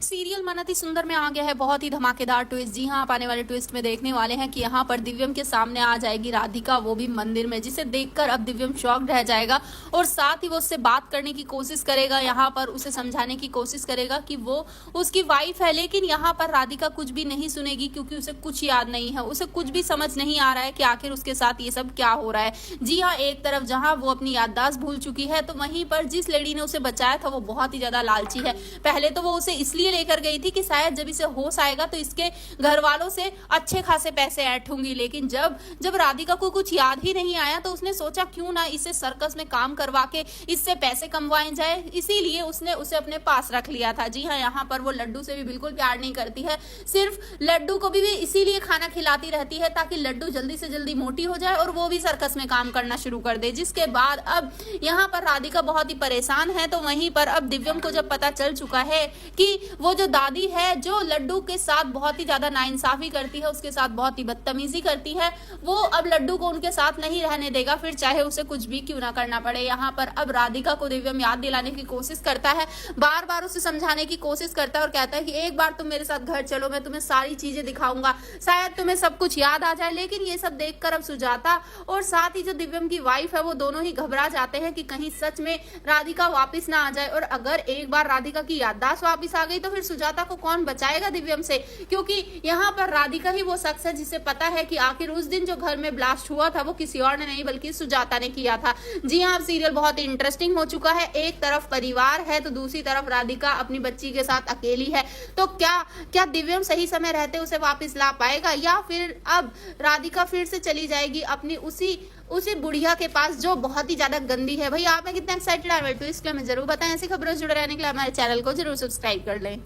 Serial मन अति सुंदर में आ गया है बहुत ही धमाकेदार ट्विस्ट। जी हाँ, आप आने वाले ट्विस्ट में देखने वाले हैं कि यहाँ पर दिव्यम के सामने आ जाएगी राधिका, वो भी मंदिर में, जिसे देखकर अब दिव्यम शॉक्ड रह जाएगा और साथ ही वो उससे बात करने की कोशिश करेगा, यहाँ पर उसे समझाने की कोशिश करेगा कि वो उसकी वाइफ है। लेकिन यहाँ पर राधिका कुछ भी नहीं सुनेगी क्योंकि उसे कुछ याद नहीं है, उसे कुछ भी समझ नहीं आ रहा है कि आखिर उसके साथ ये सब क्या हो रहा है। जी हाँ, एक तरफ जहाँ वो अपनी याददाश्त भूल चुकी है, तो वहीं पर जिस लेडी ने उसे बचाया था वो बहुत ही ज्यादा लालची है। पहले तो वो उसे इसलिए लेकर गई थी कि शायद जब इसे होश आएगा तो इसके घर वालों से अच्छे खासे पैसे ऐड होंगी। लेकिन जब राधिका को कुछ याद ही नहीं आया तो उसने सोचा क्यों ना इसे सर्कस में काम करवा के इससे पैसे कमवाए जाए, इसीलिए उसने उसे अपने पास रख लिया था। जी हाँ, यहाँ पर वो लड्डू से भी बिल्कुल प्यार नहीं करती है, सिर्फ लड्डू को भी इसीलिए खाना खिलाती रहती है ताकि लड्डू जल्दी से जल्दी मोटी हो जाए और वो भी सर्कस में काम करना शुरू कर दे। जिसके बाद अब यहाँ पर राधिका बहुत ही परेशान है। तो वहीं पर अब दिव्यम को जब पता चल चुका है कि वो जो दादी है जो लड्डू के साथ बहुत ही ज्यादा नाइंसाफी करती है, उसके साथ बहुत ही बदतमीजी करती है, वो अब लड्डू को उनके साथ नहीं रहने देगा, फिर चाहे उसे कुछ भी क्यों ना करना पड़े। यहाँ पर अब राधिका को दिव्यम याद दिलाने की कोशिश करता है, बार बार उसे समझाने की कोशिश करता है और कहता है कि एक बार तुम मेरे साथ घर चलो, मैं तुम्हें सारी चीजें दिखाऊंगा, शायद तुम्हें सब कुछ याद आ जाए। लेकिन ये सब देखकर अब सुजाता और साथ ही जो दिव्यम की वाइफ है वो दोनों ही घबरा जाते हैं कि कहीं सच में राधिका वापस ना आ जाए। और अगर एक बार राधिका की याददाश्त वापस आ गई तो फिर सुजाता को कौन बचाएगा दिव्यम से, क्योंकि यहाँ पर राधिका ही वो शख्स है जिसे पता है कि आखिर उस दिन जो घर में ब्लास्ट हुआ था वो किसी और ने नहीं बल्कि सुजाता ने किया था। जी हाँ, अब सीरियल बहुत ही इंटरेस्टिंग हो चुका है। एक तरफ परिवार है तो दूसरी तरफ राधिका अपनी बच्ची के साथ अकेली है। तो क्या दिव्यम सही समय रहते उसे वापस ला पाएगा या फिर अब राधिका फिर से चली जाएगी अपनी उसी बुढ़िया के पास जो बहुत ही ज्यादा गंदी है। भाई आप में कितना एक्साइटेड है ट्विस्ट में जरूर बताएं। ऐसी खबरों से जुड़े रहने के लिए हमारे चैनल को जरूर सब्सक्राइब कर लें।